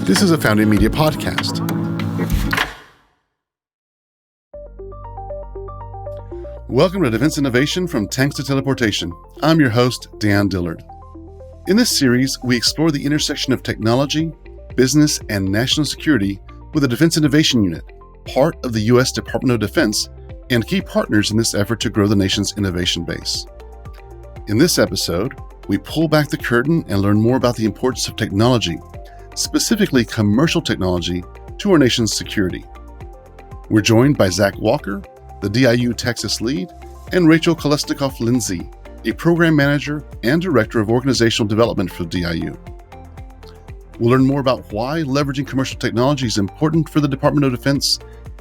This is a Founding Media podcast. Welcome to Defense Innovation from Tanks to Teleportation. I'm your host, Dan Dillard. In this series, we explore the intersection of technology, business, and national security with the Defense Innovation Unit, part of the U.S. Department of Defense, and key partners in this effort to grow the nation's innovation base. In this episode, we pull back the curtain and learn more about the importance of technology, specifically commercial technology, to our nation's security. We're joined by Zach Walker, the DIU Texas lead, and Rachel Kolesnikov-Lindsey, a program manager and director of organizational development for DIU. We'll learn more about why leveraging commercial technology is important for the Department of Defense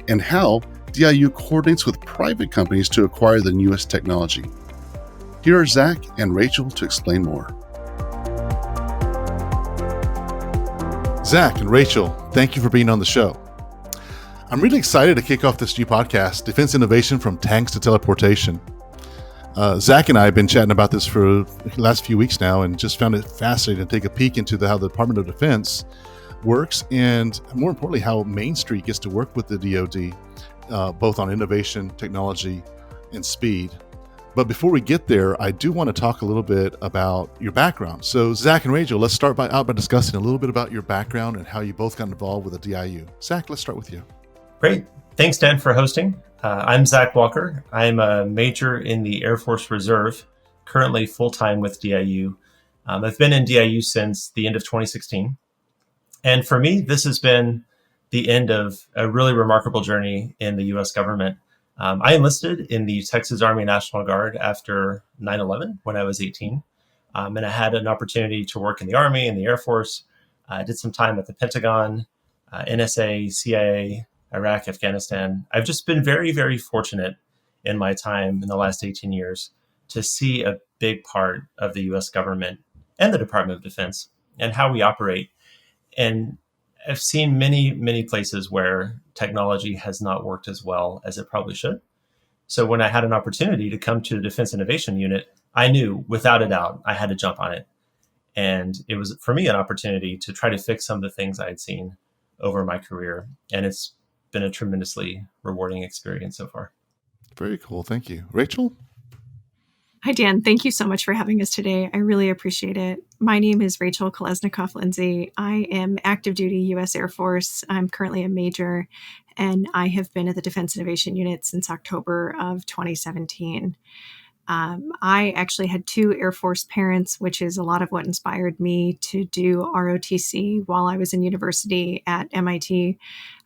and how DIU coordinates with private companies to acquire the newest technology. Here are Zach and Rachel to explain more. Zach and Rachel, thank you for being on the show. I'm really excited to kick off this new podcast, Defense Innovation from Tanks to Teleportation. Zach and I have been chatting about this for the last few weeks now and just found it fascinating to take a peek into how the Department of Defense works and, more importantly, how Main Street gets to work with the DoD, both on innovation, technology, and speed. But before we get there, I do want to talk a little bit about your background. So Zach and Rachel, let's start by discussing a little bit about your background and how you both got involved with the DIU. Zach, let's start with you. Great. Thanks, Dan, for hosting. I'm Zach Walker. I'm a major in the Air Force Reserve, currently full-time with DIU. I've been in DIU since the end of 2016. And for me, this has been the end of a really remarkable journey in the U.S. government. I enlisted in the Texas Army National Guard after 9/11 when I was 18. And I had an opportunity to work in the Army and the Air Force. I did some time at the Pentagon, NSA, CIA, Iraq, Afghanistan. I've just been very, very fortunate in my time in the last 18 years to see a big part of the U.S. government and the Department of Defense and how we operate. And I've seen many, many places where technology has not worked as well as it probably should. So when I had an opportunity to come to the Defense Innovation Unit, I knew without a doubt I had to jump on it. And it was, for me, an opportunity to try to fix some of the things I had seen over my career. And it's been a tremendously rewarding experience so far. Very cool. Thank you. Rachel? Hi, Dan. Thank you so much for having us today. I really appreciate it. My name is Rachel Kolesnikov-Lindsey. I am active duty U.S. Air Force. I'm currently a major, and I have been at the Defense Innovation Unit since October of 2017. I actually had two Air Force parents, which is a lot of what inspired me to do ROTC while I was in university at MIT.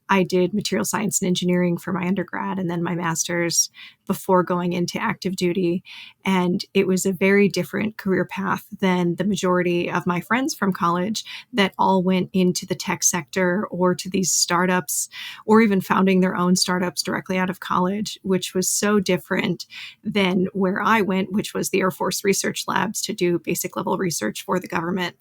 I did material science and engineering for my undergrad and then my master's before going into active duty. And it was a very different career path than the majority of my friends from college that all went into the tech sector or to these startups or even founding their own startups directly out of college, which was so different than where I went, which was the Air Force Research Labs to do basic level research for the government.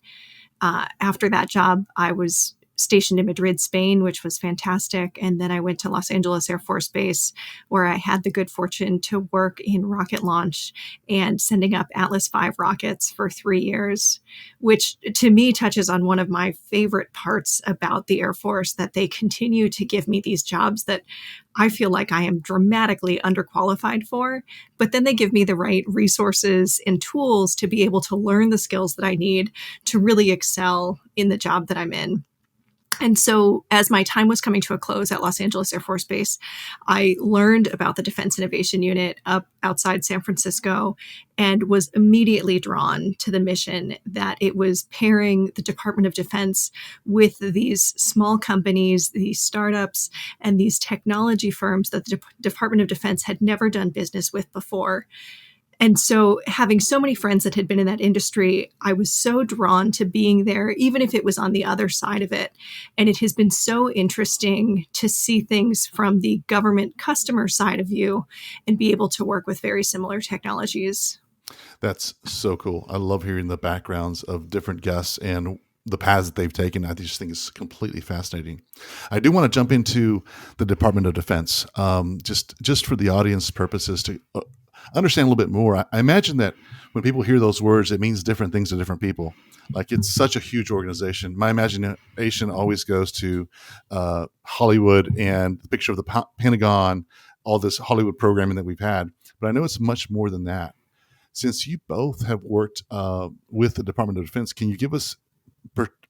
After that job, I was stationed in Madrid, Spain, which was fantastic. And then I went to Los Angeles Air Force Base, where I had the good fortune to work in rocket launch and sending up Atlas V rockets for 3 years, which to me touches on one of my favorite parts about the Air Force, that they continue to give me these jobs that I feel like I am dramatically underqualified for, but then they give me the right resources and tools to be able to learn the skills that I need to really excel in the job that I'm in. And so as my time was coming to a close at Los Angeles Air Force Base, I learned about the Defense Innovation Unit up outside San Francisco and was immediately drawn to the mission that it was pairing the Department of Defense with these small companies, these startups, and these technology firms that the Department of Defense had never done business with before. And so having so many friends that had been in that industry, I was so drawn to being there, even if it was on the other side of it. And it has been so interesting to see things from the government customer side of view and be able to work with very similar technologies. That's so cool. I love hearing the backgrounds of different guests and the paths that they've taken. I just think it's completely fascinating. I do want to jump into the Department of Defense, just for the audience purposes to understand a little bit more. I imagine that when people hear those words, it means different things to different people. Like it's such a huge organization. My imagination always goes to Hollywood and the picture of the Pentagon, all this Hollywood programming that we've had. But I know it's much more than that. Since you both have worked with the Department of Defense, can you give us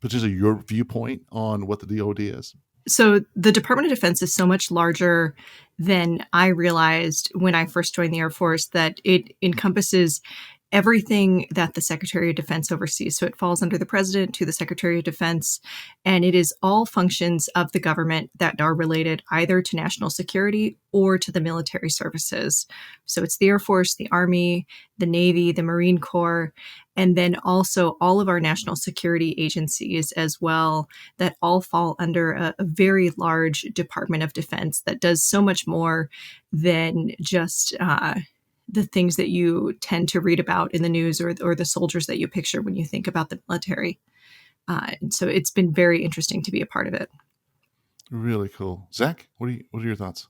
potentially your viewpoint on what the DoD is? So the Department of Defense is so much larger than I realized when I first joined the Air Force, that it encompasses everything that the Secretary of Defense oversees. So it falls under the President to the Secretary of Defense, and it is all functions of the government that are related either to national security or to the military services. So it's the Air Force, the Army, the Navy, the Marine Corps, and then also all of our national security agencies as well, that all fall under a very large Department of Defense that does so much more than just the things that you tend to read about in the news, or the soldiers that you picture when you think about the military. So it's been very interesting to be a part of it. Really cool. Zach, what are your thoughts?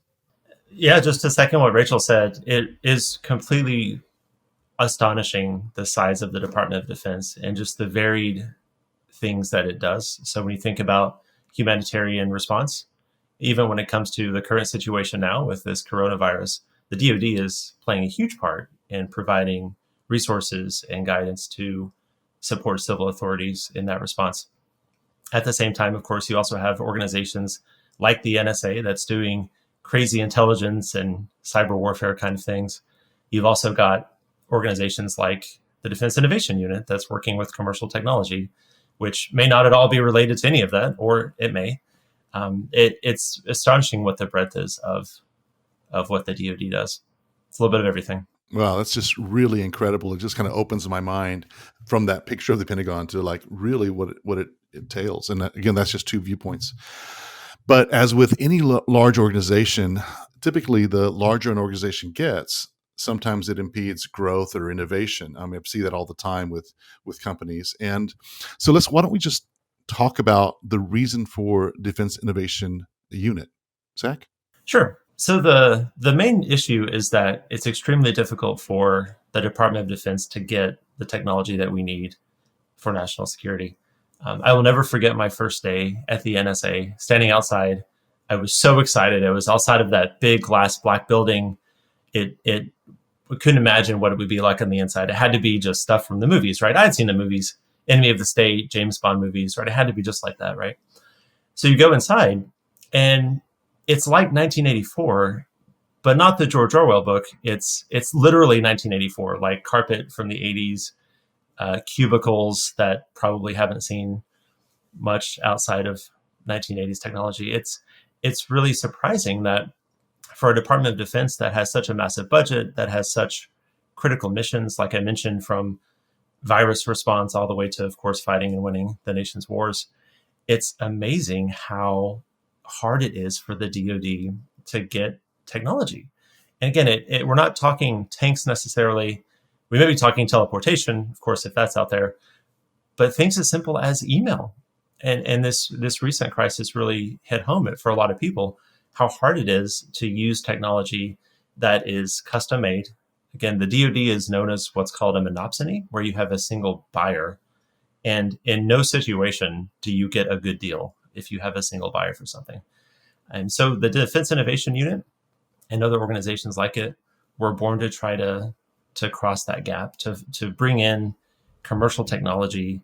Yeah, just to second what Rachel said, it is completely astonishing, the size of the Department of Defense and just the varied things that it does. So when you think about humanitarian response, even when it comes to the current situation now with this coronavirus, the DoD is playing a huge part in providing resources and guidance to support civil authorities in that response. At the same time, of course, you also have organizations like the NSA that's doing crazy intelligence and cyber warfare kind of things. You've also got organizations like the Defense Innovation Unit that's working with commercial technology, which may not at all be related to any of that, or it may. It's astonishing what the breadth is of what the DoD does. It's a little bit of everything. Wow, that's just really incredible. It just kind of opens my mind from that picture of the Pentagon to like really what it entails. And again, that's just two viewpoints. But as with any large organization, typically the larger an organization gets, sometimes it impedes growth or innovation. I mean, I see that all the time with companies. And so why don't we just talk about the reason for Defense Innovation Unit? Zach? Sure. So the main issue is that it's extremely difficult for the Department of Defense to get the technology that we need for national security. I will never forget my first day at the NSA, standing outside. I was so excited. I was outside of that big glass black building. We couldn't imagine what it would be like on the inside. It had to be just stuff from the movies, right? I had seen the movies, Enemy of the State, James Bond movies, right? It had to be just like that, right? So you go inside, and it's like 1984, but not the George Orwell book. It's literally 1984, like carpet from the 80s, cubicles that probably haven't seen much outside of 1980s technology. It's really surprising that for a Department of Defense that has such a massive budget, that has such critical missions, like I mentioned, from virus response all the way to, of course, fighting and winning the nation's wars, it's amazing how hard it is for the DoD to get technology. And again, we're not talking tanks necessarily. We may be talking teleportation, of course, if that's out there, but things as simple as email. And this recent crisis really hit home for a lot of people, how hard it is to use technology that is custom made. Again, the DoD is known as what's called a monopsony, where you have a single buyer. And in no situation do you get a good deal if you have a single buyer for something. And so the Defense Innovation Unit and other organizations like it were born to try to cross that gap, to bring in commercial technology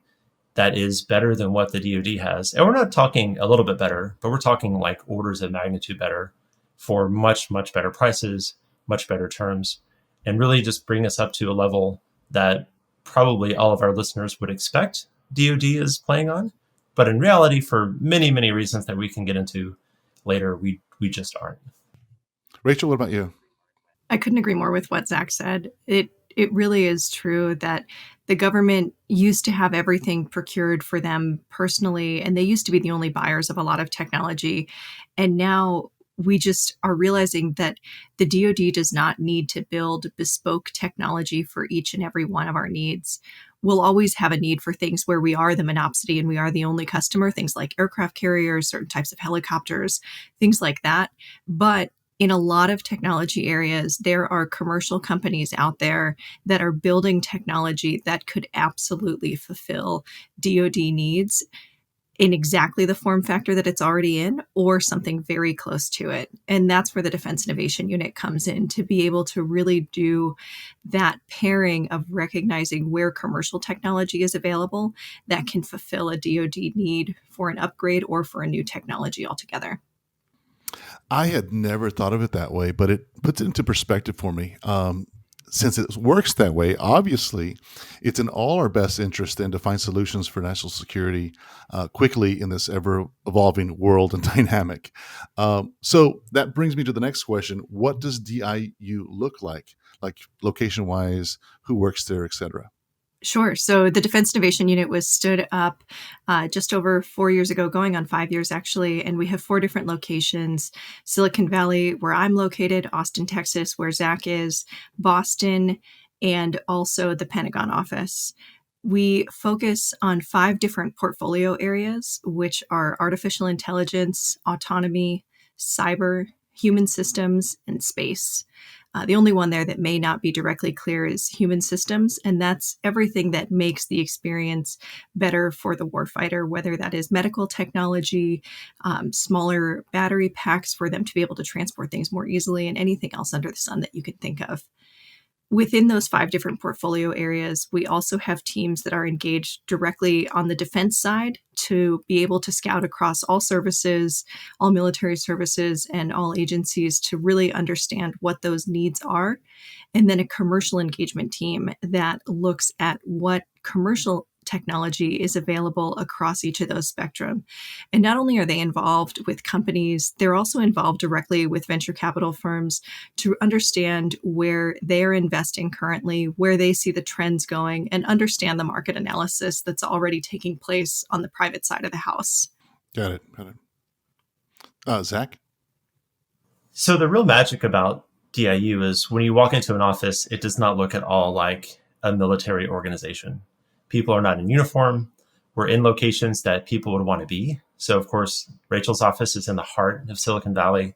that is better than what the DoD has. And we're not talking a little bit better, but we're talking like orders of magnitude better for much, much better prices, much better terms, and really just bring us up to a level that probably all of our listeners would expect DoD is playing on. But in reality, for many, many reasons that we can get into later, we just aren't. Rachel, what about you? I couldn't agree more with what Zach said. It really is true that the government used to have everything procured for them personally, and they used to be the only buyers of a lot of technology. And now we just are realizing that the DoD does not need to build bespoke technology for each and every one of our needs. We'll always have a need for things where we are the monopsony and we are the only customer, things like aircraft carriers, certain types of helicopters, things like that. But in a lot of technology areas, there are commercial companies out there that are building technology that could absolutely fulfill DoD needs in exactly the form factor that it's already in, or something very close to it. And that's where the Defense Innovation Unit comes in, to be able to really do that pairing of recognizing where commercial technology is available that can fulfill a DoD need for an upgrade or for a new technology altogether. I had never thought of it that way, but it puts it into perspective for me. Since it works that way, obviously, it's in all our best interest then to find solutions for national security quickly in this ever-evolving world and dynamic. So that brings me to the next question. What does DIU look like location-wise, who works there, et cetera? Sure. So the Defense Innovation Unit was stood up just over 4 years ago, going on 5 years actually, and we have 4 different locations: Silicon Valley, where I'm located; Austin, Texas, where Zach is; Boston; and also the Pentagon office. We focus on 5 different portfolio areas, which are artificial intelligence, autonomy, cyber, human systems, and space. The only one there that may not be directly clear is human systems, and that's everything that makes the experience better for the warfighter, whether that is medical technology, smaller battery packs for them to be able to transport things more easily, and anything else under the sun that you can think of. Within those 5 different portfolio areas, we also have teams that are engaged directly on the defense side to be able to scout across all services, all military services, and all agencies to really understand what those needs are. And then a commercial engagement team that looks at what commercial technology is available across each of those spectrum. And not only are they involved with companies, they're also involved directly with venture capital firms to understand where they're investing currently, where they see the trends going, and understand the market analysis that's already taking place on the private side of the house. Got it. Zach? So the real magic about DIU is when you walk into an office, it does not look at all like a military organization. People are not in uniform. We're in locations that people would want to be. So, of course, Rachel's office is in the heart of Silicon Valley.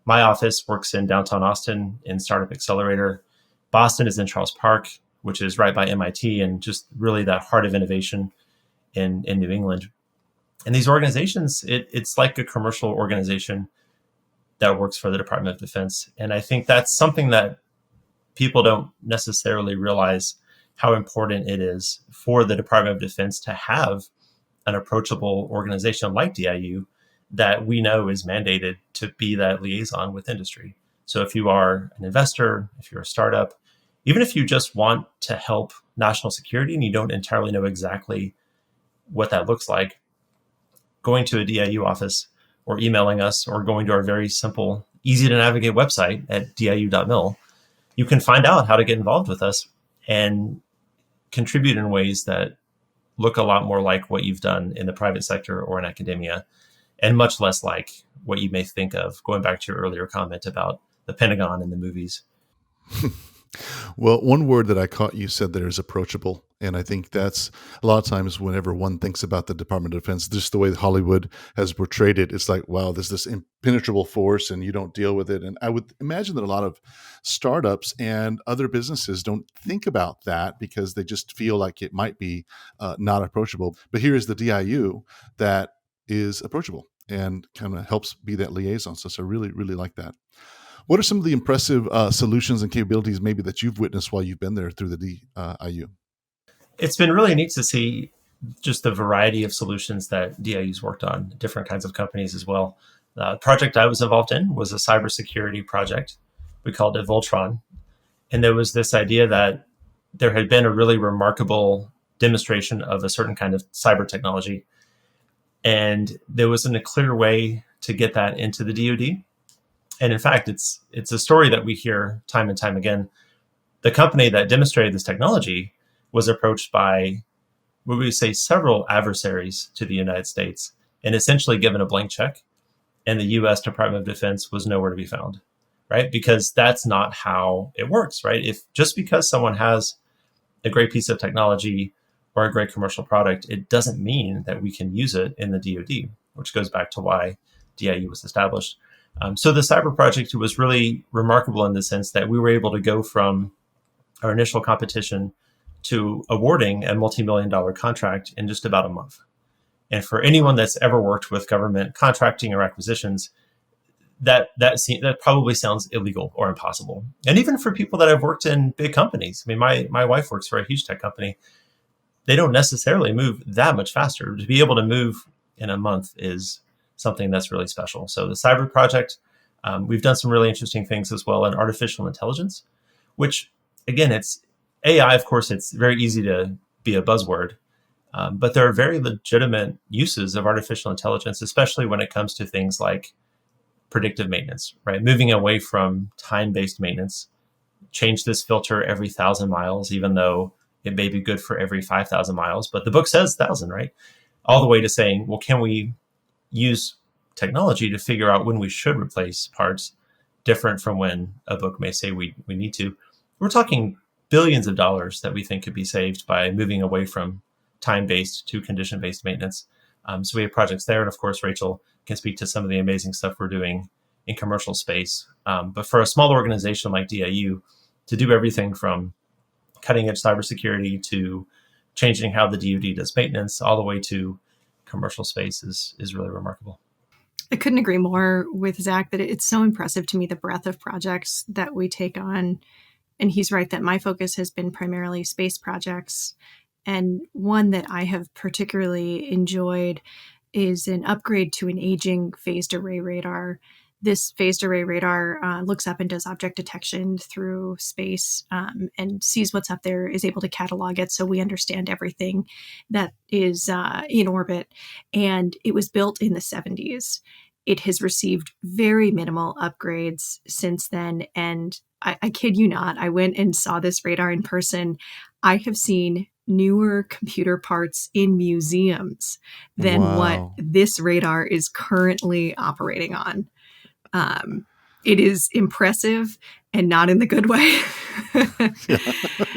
My office works in downtown Austin in Startup Accelerator. Boston is in Charles Park, which is right by MIT and just really that heart of innovation in New England. And these organizations, it's like a commercial organization that works for the Department of Defense. And I think that's something that people don't necessarily realize how important it is for the Department of Defense to have an approachable organization like DIU that we know is mandated to be that liaison with industry. So if you are an investor, if you're a startup, even if you just want to help national security and you don't entirely know exactly what that looks like, going to a DIU office or emailing us or going to our very simple, easy to navigate website at diu.mil, you can find out how to get involved with us and contribute in ways that look a lot more like what you've done in the private sector or in academia, and much less like what you may think of, going back to your earlier comment about the Pentagon and the movies. Well, one word that I caught you said there is approachable. And I think that's a lot of times whenever one thinks about the Department of Defense, just the way Hollywood has portrayed it, it's like, wow, there's this impenetrable force and you don't deal with it. And I would imagine that a lot of startups and other businesses don't think about that because they just feel like it might be not approachable. But here is the DIU that is approachable and kind of helps be that liaison. So I really, really like that. What are some of the impressive solutions and capabilities maybe that you've witnessed while you've been there through the DIU? It's been really neat to see just the variety of solutions that DIU's worked on, different kinds of companies as well. The project I was involved in was a cybersecurity project. We called it Voltron. And there was this idea that there had been a really remarkable demonstration of a certain kind of cyber technology. And there wasn't a clear way to get that into the DoD. And in fact, it's a story that we hear time and time again. The company that demonstrated this technology was approached by, what we say, several adversaries to the United States and essentially given a blank check. And the U.S. Department of Defense was nowhere to be found, right? Because that's not how it works, right? If just because someone has a great piece of technology or a great commercial product, it doesn't mean that we can use it in the DoD, which goes back to why DIU was established. So the cyber project was really remarkable in the sense that we were able to go from our initial competition to awarding a multi-million-dollar contract in just about a month. And for anyone that's ever worked with government contracting or acquisitions, that probably sounds illegal or impossible. And even for people that have worked in big companies, I mean, my wife works for a huge tech company. They don't necessarily move that much faster. To be able to move in a month is something that's really special. So the cyber project, we've done some really interesting things as well in artificial intelligence, which again, it's AI, of course, it's very easy to be a buzzword, but there are very legitimate uses of artificial intelligence, especially when it comes to things like predictive maintenance, right? Moving away from time-based maintenance, change this filter every 1,000 miles, even though it may be good for every 5,000 miles, but the book says 1,000, right? All the way to saying, well, can we use technology to figure out when we should replace parts different from when a book may say we need to? We're talking billions of dollars that we think could be saved by moving away from time-based to condition-based maintenance. So we have projects there. And of course, Rachel can speak to some of the amazing stuff we're doing in commercial space. But for a small organization like DIU, to do everything from cutting-edge cybersecurity to changing how the DoD does maintenance all the way to commercial space is really remarkable. I couldn't agree more with Zach that it's so impressive to me, the breadth of projects that we take on. And he's right that my focus has been primarily space projects. And one that I have particularly enjoyed is an upgrade to an aging phased array radar. This phased array radar looks up and does object detection through space and sees what's up there, is able to catalog it so we understand everything that is in orbit. And it was built in the 70s. It has received very minimal upgrades since then. And I kid you not, I went and saw this radar in person. I have seen newer computer parts in museums than what this radar is currently operating on. It is impressive and not in the good way. Yeah.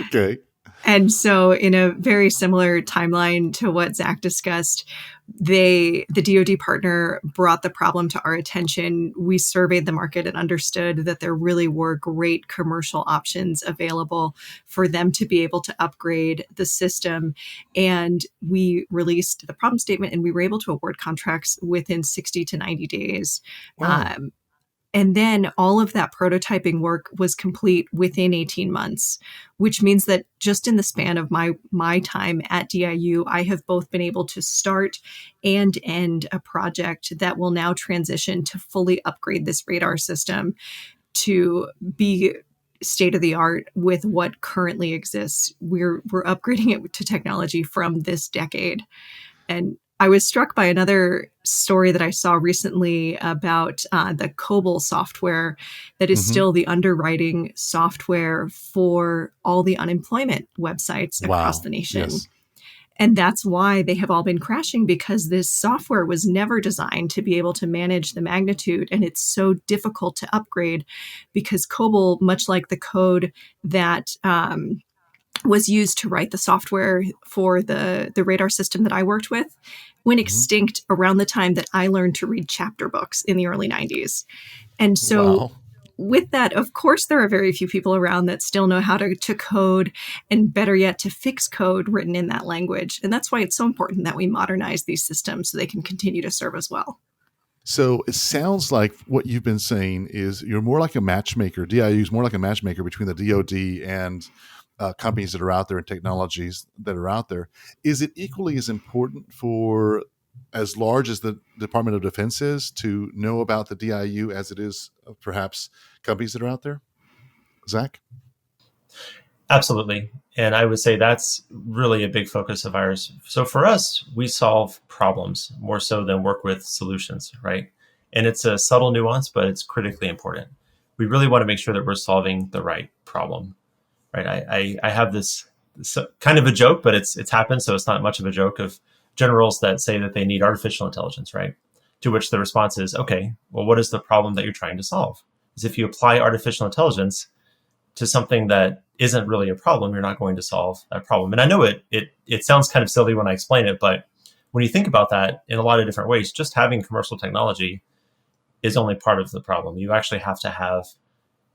Okay. And so in a very similar timeline to what Zach discussed, the DoD partner brought the problem to our attention. We surveyed the market and understood that there really were great commercial options available for them to be able to upgrade the system. And we released the problem statement and we were able to award contracts within 60 to 90 days. Wow. And then all of that prototyping work was complete within 18 months, which means that just in the span of my time at DIU, I have both been able to start and end a project that will now transition to fully upgrade this radar system to be state of the art with what currently exists. We're upgrading it to technology from this decade. And I was struck by another story that I saw recently about the COBOL software that is still the underwriting software for all the unemployment websites across the nation. Yes. And that's why they have all been crashing, because this software was never designed to be able to manage the magnitude. And it's so difficult to upgrade because COBOL, much like the code that was used to write the software for the radar system that I worked with, went extinct around the time that I learned to read chapter books in the early 90s. And so with that, of course, there are very few people around that still know how to code, and better yet, to fix code written in that language. And that's why it's so important that we modernize these systems so they can continue to serve us well. So it sounds like what you've been saying is you're more like a matchmaker. DIU is more like a matchmaker between the DoD and companies that are out there and technologies that are out there. Is it equally as important for as large as the Department of Defense is to know about the DIU as it is perhaps companies that are out there? Zach? Absolutely. And I would say that's really a big focus of ours. So for us, we solve problems more so than work with solutions, right? And it's a subtle nuance, but it's critically important. We really want to make sure that we're solving the right problem, right? I have this kind of a joke, but it's happened, so it's not much of a joke, of generals that say that they need artificial intelligence, right? To which the response is, okay, well, what is the problem that you're trying to solve? Is if you apply artificial intelligence to something that isn't really a problem, you're not going to solve that problem. And I know it sounds kind of silly when I explain it, but when you think about that in a lot of different ways, just having commercial technology is only part of the problem. You actually have to have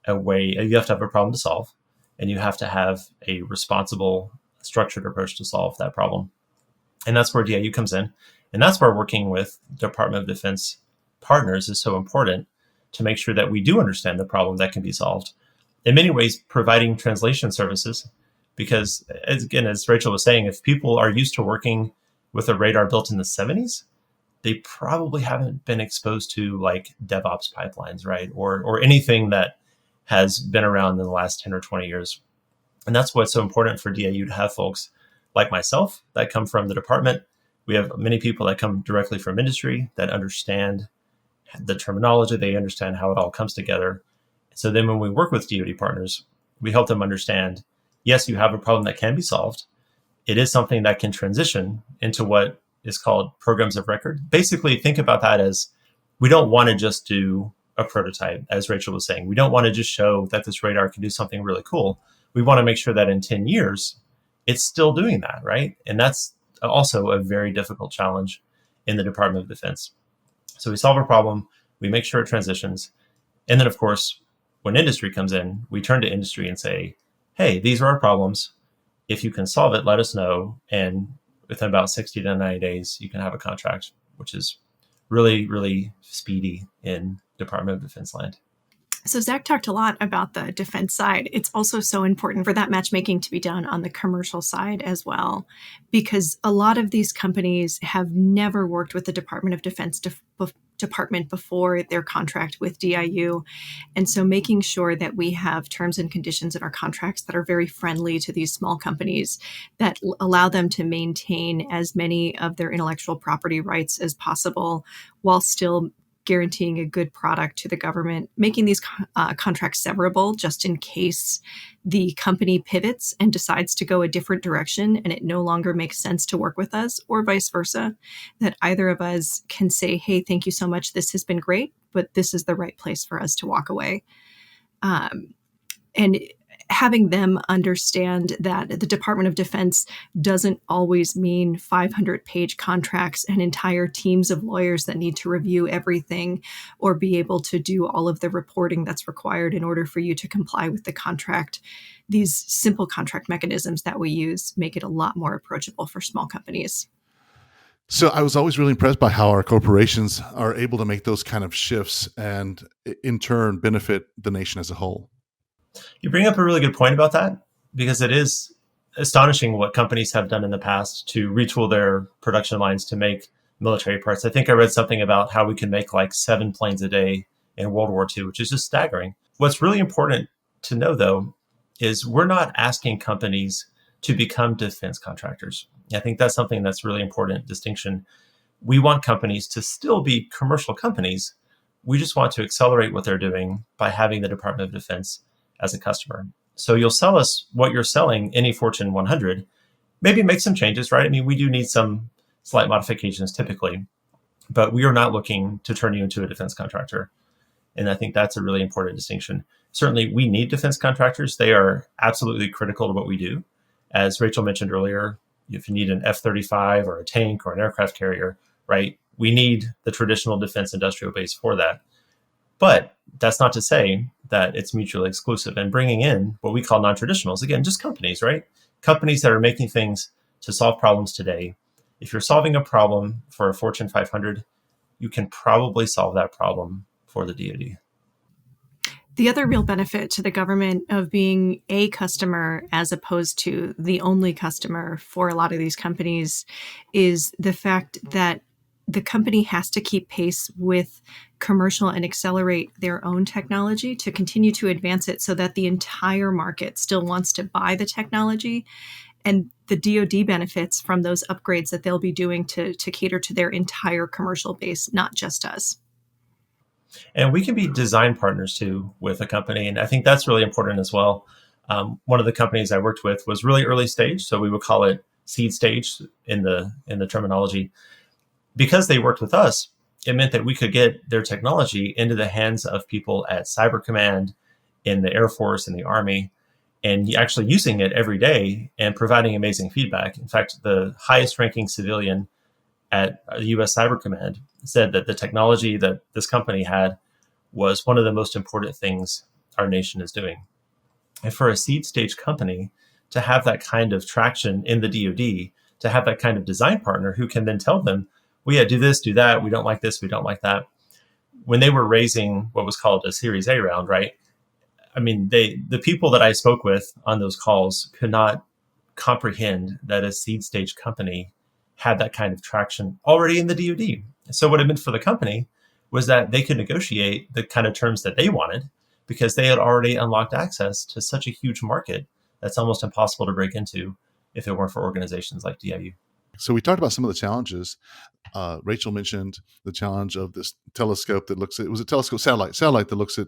you have to have a problem to solve, and you have to have a responsible, structured approach to solve that problem. And that's where DIU comes in. And that's where working with Department of Defense partners is so important, to make sure that we do understand the problem that can be solved. In many ways, providing translation services, because again, as Rachel was saying, if people are used to working with a radar built in the 70s, they probably haven't been exposed to like DevOps pipelines, right? Or anything that has been around in the last 10 or 20 years. And that's what's so important for DIU to have folks like myself that come from the department. We have many people that come directly from industry that understand the terminology, they understand how it all comes together. So then when we work with DoD partners, we help them understand, yes, you have a problem that can be solved. It is something that can transition into what is called programs of record. Basically, think about that as, we don't want to just do a prototype, as Rachel was saying. We don't want to just show that this radar can do something really cool. We want to make sure that in 10 years, it's still doing that, right? And that's also a very difficult challenge in the Department of Defense. So we solve a problem, we make sure it transitions. And then, of course, when industry comes in, we turn to industry and say, hey, these are our problems. If you can solve it, let us know. And within about 60 to 90 days, you can have a contract, which is really, really speedy in Department of Defense land. So Zach talked a lot about the defense side. It's also so important for that matchmaking to be done on the commercial side as well, because a lot of these companies have never worked with the Department of Defense department before their contract with DIU. And so making sure that we have terms and conditions in our contracts that are very friendly to these small companies, that allow them to maintain as many of their intellectual property rights as possible while still guaranteeing a good product to the government, making these contracts severable just in case the company pivots and decides to go a different direction and it no longer makes sense to work with us, or vice versa, that either of us can say, hey, thank you so much, this has been great, but this is the right place for us to walk away. And having them understand that the Department of Defense doesn't always mean 500-page contracts and entire teams of lawyers that need to review everything or be able to do all of the reporting that's required in order for you to comply with the contract. These simple contract mechanisms that we use make it a lot more approachable for small companies. So I was always really impressed by how our corporations are able to make those kind of shifts and in turn benefit the nation as a whole. You bring up a really good point about that, because it is astonishing what companies have done in the past to retool their production lines to make military parts. I think I read something about how we can make like 7 planes a day in World War II, which is just staggering. What's really important to know, though, is we're not asking companies to become defense contractors. I think that's something that's really important distinction. We want companies to still be commercial companies. We just want to accelerate what they're doing by having the Department of Defense as a customer. So you'll sell us what you're selling, any Fortune 100, maybe make some changes, right? I mean, we do need some slight modifications typically, but we are not looking to turn you into a defense contractor. And I think that's a really important distinction. Certainly, we need defense contractors. They are absolutely critical to what we do. As Rachel mentioned earlier, if you need an F-35 or a tank or an aircraft carrier, right? We need the traditional defense industrial base for that. But that's not to say that it's mutually exclusive. And bringing in what we call non-traditionals, again, just companies, right? Companies that are making things to solve problems today. If you're solving a problem for a Fortune 500, you can probably solve that problem for the DoD. The other real benefit to the government of being a customer as opposed to the only customer for a lot of these companies is the fact that the company has to keep pace with commercial and accelerate their own technology to continue to advance it so that the entire market still wants to buy the technology. And the DoD benefits from those upgrades that they'll be doing to cater to their entire commercial base, not just us. And we can be design partners too with a company. And I think that's really important as well. One of the companies I worked with was really early stage. So we would call it seed stage in the terminology. Because they worked with us, it meant that we could get their technology into the hands of people at Cyber Command, in the Air Force, in the Army, and actually using it every day and providing amazing feedback. In fact, the highest ranking civilian at US Cyber Command said that the technology that this company had was one of the most important things our nation is doing. And for a seed stage company to have that kind of traction in the DoD, to have that kind of design partner who can then tell them, well, yeah, do this, do that. We don't like this. We don't like that. When they were raising what was called a Series A round, right? I mean, the people that I spoke with on those calls could not comprehend that a seed stage company had that kind of traction already in the DoD. So what it meant for the company was that they could negotiate the kind of terms that they wanted because they had already unlocked access to such a huge market that's almost impossible to break into if it weren't for organizations like DIU. So we talked about some of the challenges. Rachel mentioned the challenge of this telescope that looks at, it was a telescope satellite that looks at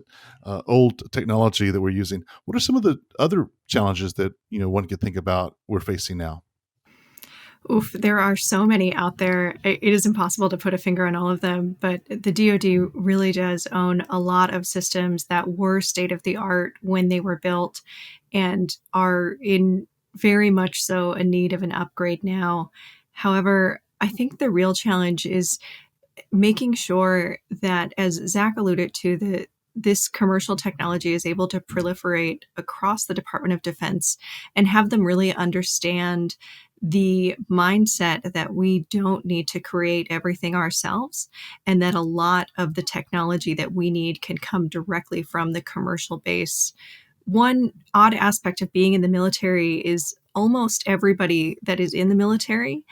old technology that we're using. What are some of the other challenges that, one could think about we're facing now? Oof, there are so many out there. It is impossible to put a finger on all of them, but the DoD really does own a lot of systems that were state of the art when they were built and are in very much so a need of an upgrade now. However, I think the real challenge is making sure that, as Zach alluded to, that this commercial technology is able to proliferate across the Department of Defense and have them really understand the mindset that we don't need to create everything ourselves, and that a lot of the technology that we need can come directly from the commercial base. One odd aspect of being in the military is almost everybody that is in the military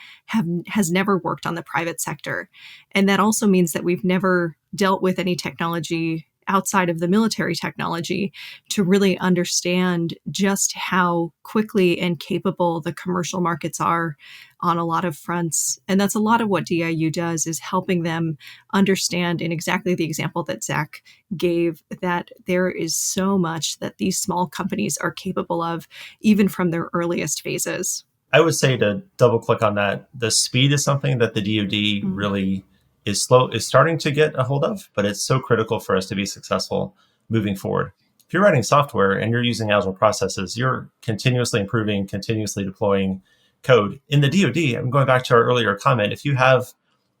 has never worked on the private sector. And that also means that we've never dealt with any technology outside of the military technology to really understand just how quickly and capable the commercial markets are on a lot of fronts. And that's a lot of what DIU does, is helping them understand, in exactly the example that Zach gave, that there is so much that these small companies are capable of, even from their earliest phases. I would say, to double click on that, the speed is something that the DoD really is starting to get a hold of, but it's so critical for us to be successful moving forward. If you're writing software and you're using agile processes, you're continuously improving, continuously deploying code. In the DoD, I'm going back to our earlier comment, if you have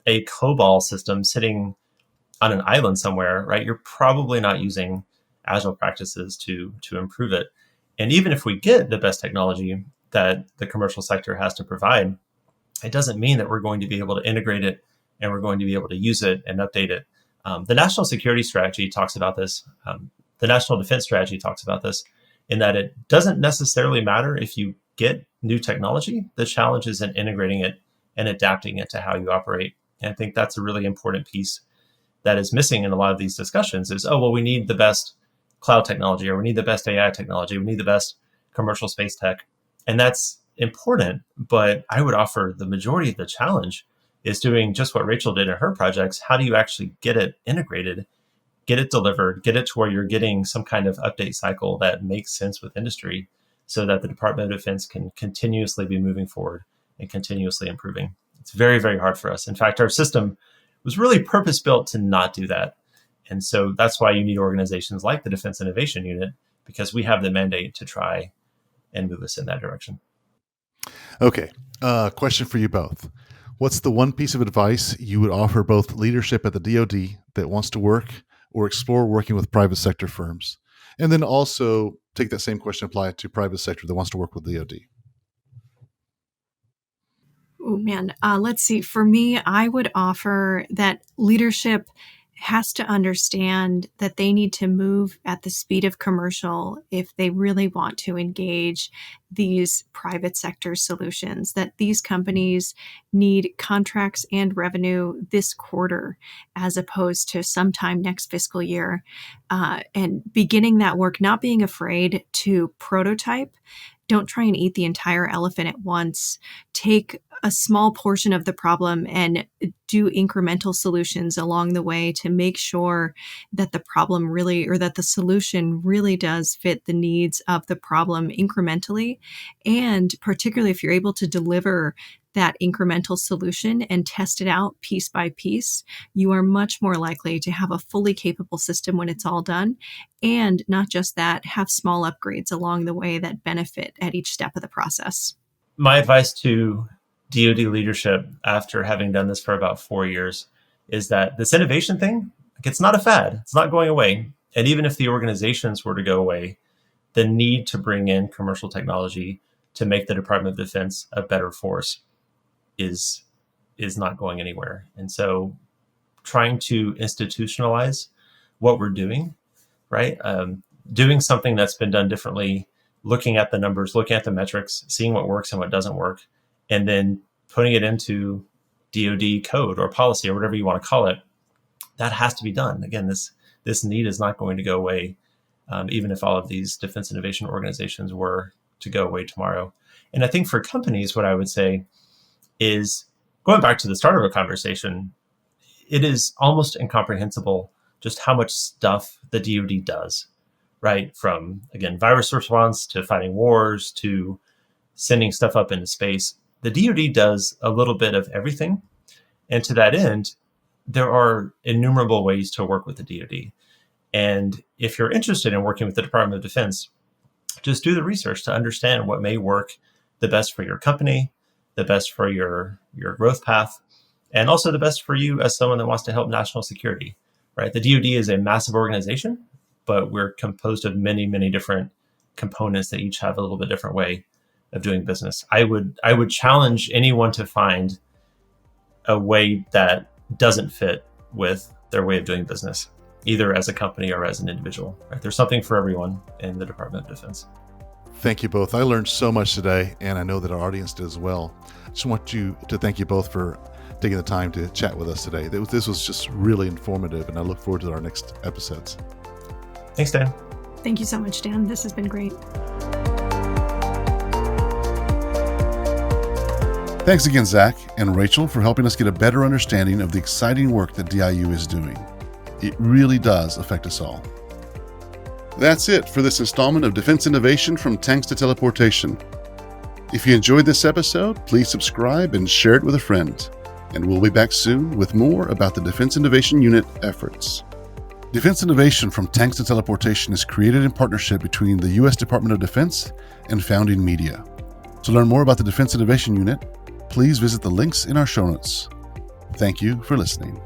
a COBOL system sitting on an island somewhere, right, you're probably not using agile practices to improve it. And even if we get the best technology that the commercial sector has to provide, it doesn't mean that we're going to be able to integrate it and we're going to be able to use it and update it. The national security strategy talks about this. The national defense strategy talks about this, in that it doesn't necessarily matter if you get new technology. The challenge is in integrating it and adapting it to how you operate. And I think that's a really important piece that is missing in a lot of these discussions is, we need the best cloud technology, or we need the best AI technology, we need the best commercial space tech. And that's important, but I would offer the majority of the challenge is doing just what Rachel did in her projects. How do you actually get it integrated, get it delivered, get it to where you're getting some kind of update cycle that makes sense with industry, so that the Department of Defense can continuously be moving forward and continuously improving? It's very, very hard for us. In fact, our system was really purpose-built to not do that. And so that's why you need organizations like the Defense Innovation Unit, because we have the mandate to try and move us in that direction. Okay. Question for you both. What's the one piece of advice you would offer both leadership at the DoD that wants to work or explore working with private sector firms? And then also take that same question, apply it to private sector that wants to work with DoD. Oh man, let's see. For me, I would offer that leadership has to understand that they need to move at the speed of commercial if they really want to engage these private sector solutions, that these companies need contracts and revenue this quarter as opposed to sometime next fiscal year. And beginning that work, not being afraid to prototype. Don't try and eat the entire elephant at once. Take a small portion of the problem and do incremental solutions along the way to make sure that the problem really, or that the solution really does fit the needs of the problem incrementally. And particularly if you're able to deliver that incremental solution and test it out piece by piece, you are much more likely to have a fully capable system when it's all done. And not just that, have small upgrades along the way that benefit at each step of the process. My advice to DoD leadership, after having done this for about 4 years, is that this innovation thing, it's not a fad. It's not going away. And even if the organizations were to go away, the need to bring in commercial technology to make the Department of Defense a better force is not going anywhere. And so trying to institutionalize what we're doing, right? Doing something that's been done differently, looking at the numbers, looking at the metrics, seeing what works and what doesn't work, and then putting it into DoD code or policy or whatever you want to call it, that has to be done. Again, this need is not going to go away, even if all of these defense innovation organizations were to go away tomorrow. And I think for companies, what I would say is, going back to the start of our conversation, it is almost incomprehensible just how much stuff the DoD does, right? From, again, virus response to fighting wars to sending stuff up into space. The DoD does a little bit of everything. And to that end, there are innumerable ways to work with the DoD. And if you're interested in working with the Department of Defense, just do the research to understand what may work the best for your company, the best for your growth path, and also the best for you as someone that wants to help national security, right? The DoD is a massive organization, but we're composed of many, many different components that each have a little bit different way of doing business. I would challenge anyone to find a way that doesn't fit with their way of doing business, either as a company or as an individual, right? There's something for everyone in the Department of Defense. Thank you both. I learned so much today, and I know that our audience did as well. I just want to thank you both for taking the time to chat with us today. This was just really informative, and I look forward to our next episodes. Thanks, Dan. Thank you so much, Dan. This has been great. Thanks again, Zach and Rachel, for helping us get a better understanding of the exciting work that DIU is doing. It really does affect us all. That's it for this installment of Defense Innovation from Tanks to Teleportation. If you enjoyed this episode, please subscribe and share it with a friend. And we'll be back soon with more about the Defense Innovation Unit efforts. Defense Innovation from Tanks to Teleportation is created in partnership between the U.S. Department of Defense and Founding Media. To learn more about the Defense Innovation Unit, please visit the links in our show notes. Thank you for listening.